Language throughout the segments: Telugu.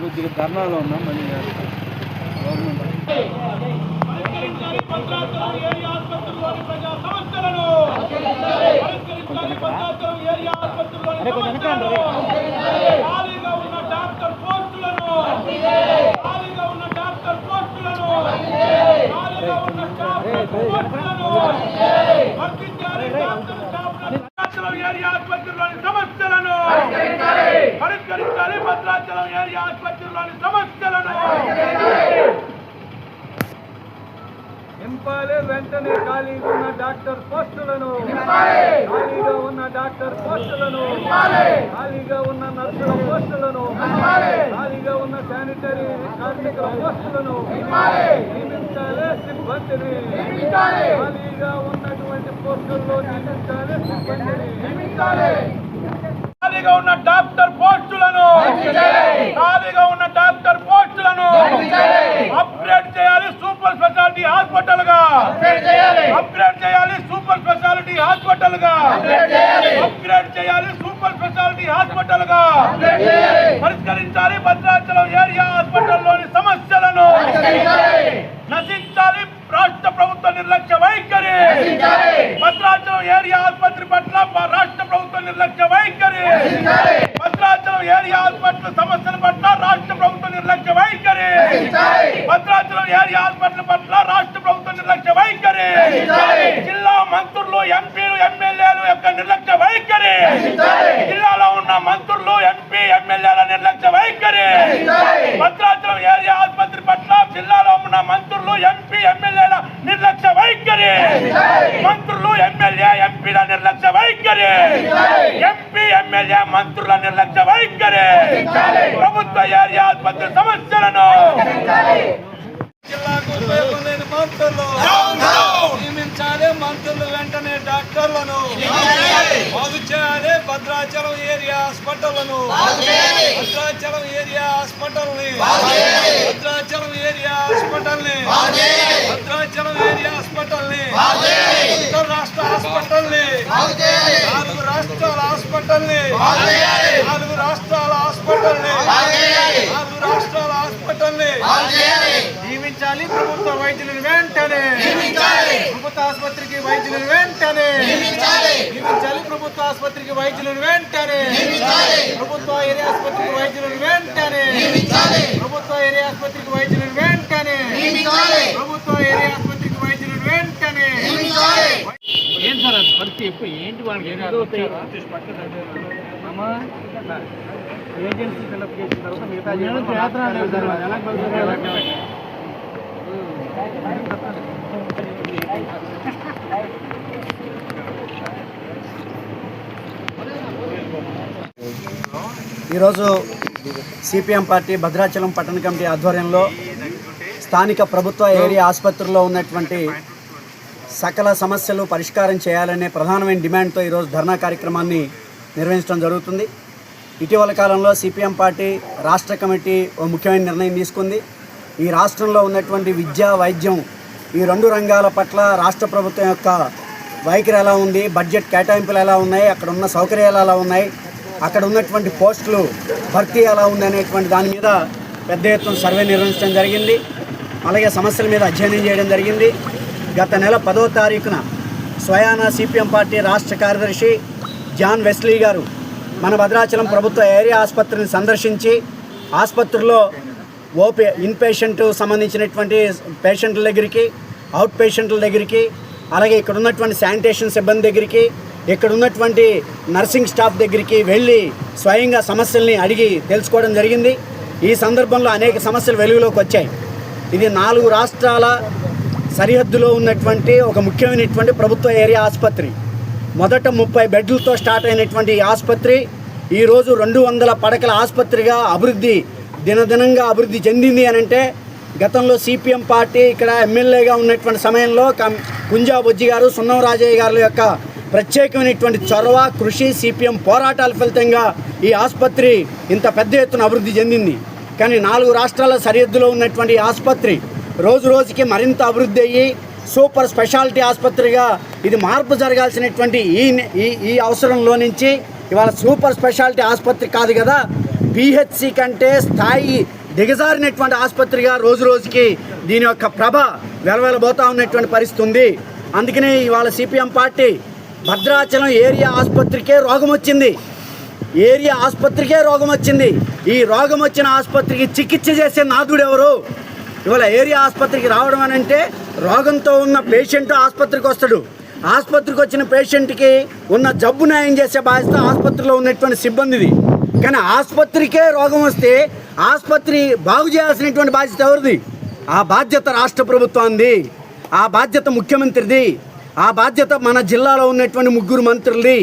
కొద్దిగా ధర్నాలో ఉన్నాం మళ్ళీ పరిష్కరించాలి భద్రాచలం ఏరియా ఆసుపత్రిలోని సమస్యలను నింపాలి వెంటనే ఖాళీగా ఉన్న డాక్టర్ పోస్టులను ఖాళీగా ఉన్న డాక్టర్ పోస్టులను ఖాళీగా ఉన్న నర్సుల పోస్టులను ఖాళీగా ఉన్న శానిటరీ కార్మికుల పోస్టులను నియమించాలి సిబ్బందిని ఖాళీగా ఉన్నటువంటి పోస్టుల్లో నియమించాలి సిబ్బందిని ఖాళీగా ఉన్న డాక్టర్ పోస్టులను అప్గ్రేడ్ చేయాలి సూపర్ స్పెషాలిటీ హాస్పిటల్ గా అప్గ్రేడ్ చేయాలి సూపర్ స్పెషాలిటీ హాస్పిటల్ గా అప్గ్రేడ్ చేయాలి సూపర్ స్పెషాలిటీ హాస్పిటల్ గా పరిష్కరించాలి భద్రాచలం ఏరియా హాస్పిటల్లోని సమస్యలను నశించాలి రాష్ట్ర ప్రభుత్వ నిర్లక్ష్య వైఖరి భద్రాచలం ఏరియా ఆసుపత్రి పట్ల రాష్ట్ర ప్రభుత్వ నిర్లక్ష్య వైఖరి భద్రాచలం ఏరియా ఆసుపత్రి సమస్యల పట్ల రాష్ట్ర ప్రభుత్వ నిర్లక్ష్య వైఖరి భద్రాచలం ఏరియా హాస్పిటల్ పట్ల రాష్ట్ర ప్రభుత్వ నిర్లక్ష్య వైఖరి జిల్లా మంత్రులు ఎంపీలు ఎమ్మెల్యేలు యొక్క నిర్లక్ష్య వైఖరి జిల్లాలో ఉన్న మంత్రులు ఎంపీ ఎమ్మెల్యేల నిర్లక్ష్య వైఖరి భద్రాచలం ఏరియా ఆసుపత్రి పట్ల జిల్లాలో ఉన్న మంత్రులు ఎంపీ ఎమ్మెల్యేల నిర్లక్ష్య వైఖరి మంత్రులు ఎమ్మెల్యే ఎంపీల నిర్లక్ష్య వైఖరి ఎంపీ ఎమ్మెల్యే మంత్రుల నిర్లక్ష్య వైఖరి ప్రభుత్వ ఏరియా ఆసుపత్రి సమస్యలను జిల్లాకు ఉపయోగం లేని మంత్రులు నియమించాలి మంత్రులు వెంటనే డాక్టర్లను బాగు చేయాలి భద్రాచలం ఏరియా హాస్పిటల్లను భద్రాచలం ఏరియా హాస్పిటల్ని భద్రాచలం ఏరియా హాస్పిటల్ని భద్రాచలం ఏరియా హాస్పిటల్ని ఉత్తర రాష్ట్ర హాస్పిటల్ని 4 రాష్ట్రాల హాస్పిటల్ని 4 రాష్ట్రాల హాస్పిటల్ని 4 రాష్ట్రాల హాస్పిటల్ని నియమించాలి ప్రభుత్వ వైద్యులను వెంటనే ప్రభుత్వ ఆసుపత్రికి వైద్యులను వెంటనే నియమించాలి ప్రభుత్వ ఆసుపత్రికి వైద్యులను వెంటనే ప్రభుత్వ ఏరియా ఆసుపత్రికి వైద్యులను వెంటనే ప్రభుత్వ ఏరియా ఆసుపత్రికి వైద్యులను వెంటనే ప్రభుత్వ ఏరియా ఆసుపత్రికి వైద్యులను వెంటనే ఏం సార్ అది పరిస్థితి ఏంటి వాళ్ళకి ఏజెన్సీ ఫిల్అప్ చేసిన తర్వాత మిగతా ఈరోజు సిపిఎం పార్టీ భద్రాచలం పట్టణ కమిటీ ఆధ్వర్యంలో స్థానిక ప్రభుత్వ ఏరియా ఆసుపత్రుల్లో ఉన్నటువంటి సకల సమస్యలు పరిష్కారం చేయాలనే ప్రధానమైన డిమాండ్తో ఈరోజు ధర్నా కార్యక్రమాన్ని నిర్వహించడం జరుగుతుంది. ఇటీవల కాలంలో సిపిఎం పార్టీ రాష్ట్ర కమిటీ ఓ ముఖ్యమైన నిర్ణయం తీసుకుంది. ఈ రాష్ట్రంలో ఉన్నటువంటి విద్య వైద్యం ఈ 2 రంగాల పట్ల రాష్ట్ర ప్రభుత్వం యొక్క వైఖరి ఎలా ఉంది, బడ్జెట్ కేటాయింపులు ఎలా ఉన్నాయి, అక్కడ ఉన్న సౌకర్యాలు ఎలా ఉన్నాయి, అక్కడ ఉన్నటువంటి పోస్టులు భర్తీ ఎలా ఉంది అనేటువంటి దాని మీద పెద్ద ఎత్తున సర్వే నిర్వహించడం జరిగింది. అలాగే సమస్యల మీద అధ్యయనం చేయడం జరిగింది. గత నెల 10వ తారీఖున స్వయాన సిపిఎం పార్టీ రాష్ట్ర కార్యదర్శి జాన్ వెస్లీ గారు మన భద్రాచలం ప్రభుత్వ ఏరియా ఆసుపత్రిని సందర్శించి ఆసుపత్రిలో ఇన్పేషెంట్ సంబంధించినటువంటి పేషెంట్ల దగ్గరికి, అవుట్ పేషెంట్ల దగ్గరికి, అలాగే ఇక్కడ ఉన్నటువంటి శానిటేషన్ సిబ్బంది దగ్గరికి, ఇక్కడ ఉన్నటువంటి నర్సింగ్ స్టాఫ్ దగ్గరికి వెళ్ళి స్వయంగా సమస్యల్ని అడిగి తెలుసుకోవడం జరిగింది. ఈ సందర్భంలో అనేక సమస్యలు వెలుగులోకి వచ్చాయి. ఇది 4 రాష్ట్రాల సరిహద్దులో ఉన్నటువంటి ఒక ముఖ్యమైనటువంటి ప్రభుత్వ ఏరియా ఆసుపత్రి. మొదట 30 బెడ్లతో స్టార్ట్ అయినటువంటి ఈ ఆసుపత్రి ఈరోజు 200 పడకల ఆసుపత్రిగా దినదినంగా అభివృద్ధి చెందింది అని అంటే గతంలో సిపిఎం పార్టీ ఇక్కడ ఎమ్మెల్యేగా ఉన్నటువంటి సమయంలో కుంజా బొజ్జి గారు, సున్నం రాజయ్య గారి యొక్క ప్రత్యేకమైనటువంటి చొరవ, కృషి, సిపిఎం పోరాటాల ఫలితంగా ఈ ఆసుపత్రి ఇంత పెద్ద ఎత్తున అభివృద్ధి చెందింది. కానీ 4 రాష్ట్రాల సరిహద్దులో ఉన్నటువంటి ఆసుపత్రి రోజు రోజుకి మరింత అభివృద్ధి అయ్యి సూపర్ స్పెషాలిటీ ఆసుపత్రిగా ఇది మార్పు జరగాల్సినటువంటి ఈ అవసరంలో నుంచి ఇవాళ సూపర్ స్పెషాలిటీ ఆసుపత్రి కాదు కదా, పిహెచ్సి కంటే స్థాయి దిగజారినటువంటి ఆసుపత్రిగా రోజు రోజుకి దీని యొక్క ప్రభ వెలవెలబోతూ ఉన్నటువంటి పరిస్థితి ఉంది. అందుకనే ఇవాళ సిపిఎం పార్టీ భద్రాచలం ఏరియా ఆసుపత్రికే రోగం వచ్చింది. ఏరియా ఆసుపత్రికే రోగం వచ్చింది. ఈ రోగం వచ్చిన ఆసుపత్రికి చికిత్స చేసే నాథుడు ఎవరు? ఇవాళ ఏరియా ఆసుపత్రికి రావడం అని అంటే రోగంతో ఉన్న పేషెంట్ ఆసుపత్రికి వస్తాడు. ఆసుపత్రికి వచ్చిన పేషెంట్కి ఉన్న జబ్బు న్యాయం చేసే బాధ్యత ఆసుపత్రిలో ఉన్నటువంటి సిబ్బందిది. కానీ ఆసుపత్రికే రోగం వస్తే ఆసుపత్రి బాగు చేయాల్సినటువంటి బాధ్యత ఎవరిది? ఆ బాధ్యత రాష్ట్ర ప్రభుత్వాన్ని, ఆ బాధ్యత ముఖ్యమంత్రిది, ఆ బాధ్యత మన జిల్లాలో ఉన్నటువంటి 3 మంత్రులది.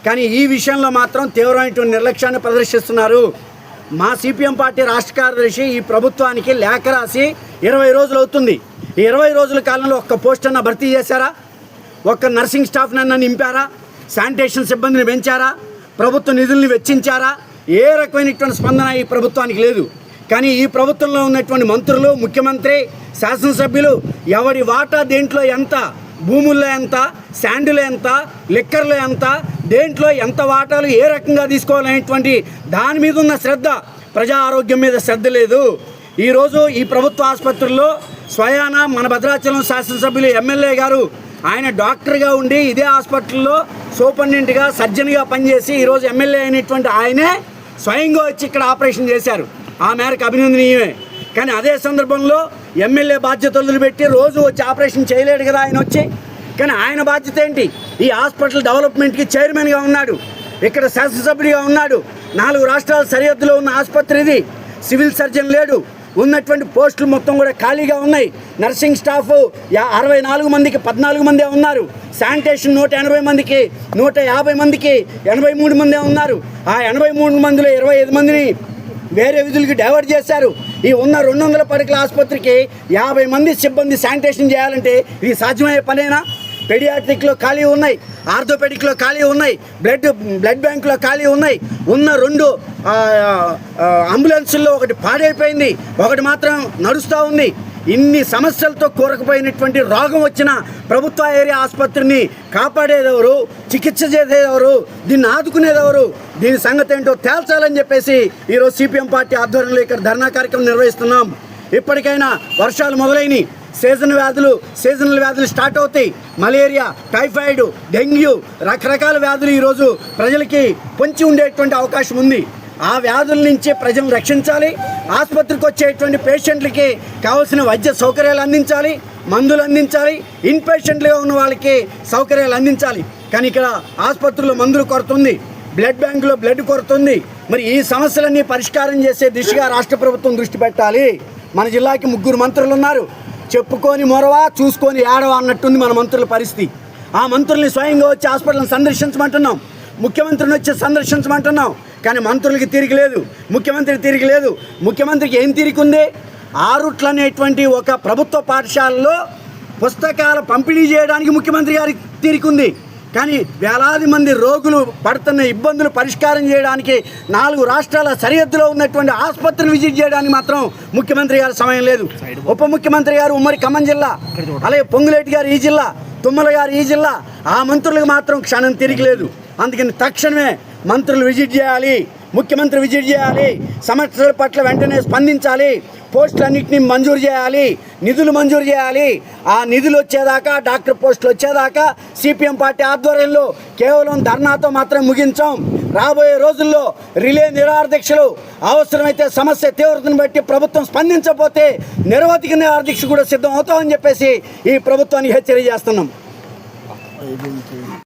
కానీ ఈ విషయంలో మాత్రం తీవ్రమైనటువంటి నిర్లక్ష్యాన్ని ప్రదర్శిస్తున్నారు. మా సిపిఎం పార్టీ రాష్ట్ర కార్యదర్శి ఈ ప్రభుత్వానికి లేఖ రాసి 20 రోజులు అవుతుంది. ఈ 20 రోజుల కాలంలో ఒక్క పోస్ట్ అన్న భర్తీ చేశారా? ఒక్క నర్సింగ్ స్టాఫ్ నన్న నింపారా? శానిటేషన్ సిబ్బందిని పెంచారా? ప్రభుత్వ నిధుల్ని వెచ్చించారా? ఏ రకమైనటువంటి స్పందన ఈ ప్రభుత్వానికి లేదు. కానీ ఈ ప్రభుత్వంలో ఉన్నటువంటి మంత్రులు, ముఖ్యమంత్రి, శాసనసభ్యులు ఎవరి వాటా దేంట్లో ఎంత, భూముల్లో ఎంత, శాండ్లో ఎంత, లిక్కర్లో ఎంత, దేంట్లో ఎంత వాటాలు ఏ రకంగా తీసుకోవాలనేటువంటి దాని మీద ఉన్న శ్రద్ధ, ప్రజా ఆరోగ్యం మీద శ్రద్ధ లేదు. ఈరోజు ఈ ప్రభుత్వ ఆసుపత్రుల్లో స్వయాన మన భద్రాచలం శాసనసభ్యులు ఎమ్మెల్యే గారు ఆయన డాక్టర్గా ఉండి ఇదే హాస్పిటల్లో సూపరింటెండెంట్గా సర్జన్గా పనిచేసి ఈరోజు ఎమ్మెల్యే అయినటువంటి ఆయనే స్వయంగా వచ్చి ఇక్కడ ఆపరేషన్ చేశారు. ఆ మేరకు అభినందనీయమే. కానీ అదే సందర్భంలో ఎమ్మెల్యే బాధ్యతలు పెట్టి రోజు వచ్చి ఆపరేషన్ చేయలేడు కదా ఆయన వచ్చి. కానీ ఆయన బాధ్యత ఏంటి? ఈ హాస్పిటల్ డెవలప్మెంట్కి చైర్మన్గా ఉన్నాడు, ఇక్కడ శాసనసభ్యుడిగా ఉన్నాడు. 4 రాష్ట్రాల సరిహద్దులో ఉన్న ఆసుపత్రి ఇది. సివిల్ సర్జన్ లేడు, ఉన్నటువంటి పోస్టులు మొత్తం కూడా ఖాళీగా ఉన్నాయి. నర్సింగ్ స్టాఫ్ 64 మందికి 14 మందే ఉన్నారు. శానిటేషన్ 180 మందికి 150 మందికి 83 మందే ఉన్నారు. ఆ 83 మందిలో 25 మందిని వేరే విధులకి డైవర్ట్ చేశారు. ఈ ఉన్న 200 పడకల ఆసుపత్రికి 50 మంది సిబ్బంది శానిటేషన్ చేయాలంటే ఇది సాధ్యమయ్యే పనేనా? పెడియాట్రిక్లో ఖాళీ ఉన్నాయి, ఆర్థోపెడిక్లో ఖాళీ ఉన్నాయి, బ్లడ్ బ్యాంకులో ఖాళీ ఉన్నాయి. ఉన్న 2 అంబులెన్సుల్లో ఒకటి పాడైపోయింది, ఒకటి మాత్రం నడుస్తూ ఉంది. ఇన్ని సమస్యలతో కూరకపోయినటువంటి రోగం వచ్చిన ప్రభుత్వ ఏరియా ఆసుపత్రిని కాపాడేదెవరు? చికిత్స చేసేదెవరు? దీన్ని ఆదుకునేదెవరు? దీని సంగతి ఏంటో తేల్చాలని చెప్పేసి ఈరోజు సిపిఎం పార్టీ ఆధ్వర్యంలో ఇక్కడ ధర్నా కార్యక్రమం నిర్వహిస్తున్నాం. ఇప్పటికైనా వర్షాలు మొదలైనవి, సీజనల్ వ్యాధులు స్టార్ట్ అవుతాయి. మలేరియా, టైఫాయిడ్, డెంగ్యూ, రకరకాల వ్యాధులు ఈరోజు ప్రజలకి పొంచి ఉండేటువంటి అవకాశం ఉంది. ఆ వ్యాధుల నుంచి ప్రజలను రక్షించాలి. ఆసుపత్రికి వచ్చేటువంటి పేషెంట్లకి కావాల్సిన వైద్య సౌకర్యాలు అందించాలి, మందులు అందించాలి, ఇన్పేషెంట్లుగా ఉన్న వాళ్ళకి సౌకర్యాలు అందించాలి. కానీ ఇక్కడ ఆసుపత్రుల్లో మందులు కొరత ఉంది, బ్లడ్ బ్యాంకులో బ్లడ్ కొరత ఉంది. మరి ఈ సమస్యలన్నీ పరిష్కారం చేసే దిశగా రాష్ట్ర ప్రభుత్వం దృష్టి పెట్టాలి. మన జిల్లాకి 3 మంత్రులు ఉన్నారు. చెప్పుకొని మొరవా, చూసుకొని ఏడవా అన్నట్టుంది మన మంత్రుల పరిస్థితి. ఆ మంత్రుల్ని స్వయంగా వచ్చి హాస్పిటల్ని సందర్శించమంటున్నాం, ముఖ్యమంత్రిని వచ్చి సందర్శించమంటున్నాం. కానీ మంత్రులకి తీరిక లేదు, ముఖ్యమంత్రికి తీరిక లేదు. ముఖ్యమంత్రికి ఏం తీరిక ఉంది? ఆరుట్ల అనేటువంటి ఒక ప్రభుత్వ పాఠశాలలో పుస్తకాల పంపిణీ చేయడానికి ముఖ్యమంత్రి గారికి తీరిక ఉంది. కానీ వేలాది మంది రోగులు పడుతున్న ఇబ్బందులు పరిష్కారం చేయడానికి 4 రాష్ట్రాల సరిహద్దులో ఉన్నటువంటి ఆసుపత్రిని విజిట్ చేయడానికి మాత్రం ముఖ్యమంత్రి గారి సమయం లేదు. ఉప ముఖ్యమంత్రి గారు ఉమ్మడి ఖమ్మం జిల్లా, అలాగే పొంగులేటి గారు ఈ జిల్లా, తుమ్మల గారు ఈ జిల్లా, ఆ మంత్రులకు మాత్రం క్షణం తిరిగి లేదు. అందుకని తక్షణమే మంత్రులు విజిట్ చేయాలి, ముఖ్యమంత్రి విజిట్ చేయాలి, సమస్యల పట్ల వెంటనే స్పందించాలి, పోస్టులన్నింటినీ మంజూరు చేయాలి, నిధులు మంజూరు చేయాలి. ఆ నిధులు వచ్చేదాకా, డాక్టర్ పోస్టులు వచ్చేదాకా సిపిఎం పార్టీ ఆధ్వర్యంలో కేవలం ధర్నాతో మాత్రం ముగించాం. రాబోయే రోజుల్లో రిలే నిరాహారదీక్షలు, అవసరమైతే సమస్య తీవ్రతను బట్టి ప్రభుత్వం స్పందించకపోతే నిరవధిక నిరాహారదీక్ష కూడా సిద్ధం అవుతామని చెప్పేసి ఈ ప్రభుత్వానికి హెచ్చరిక చేస్తున్నాం.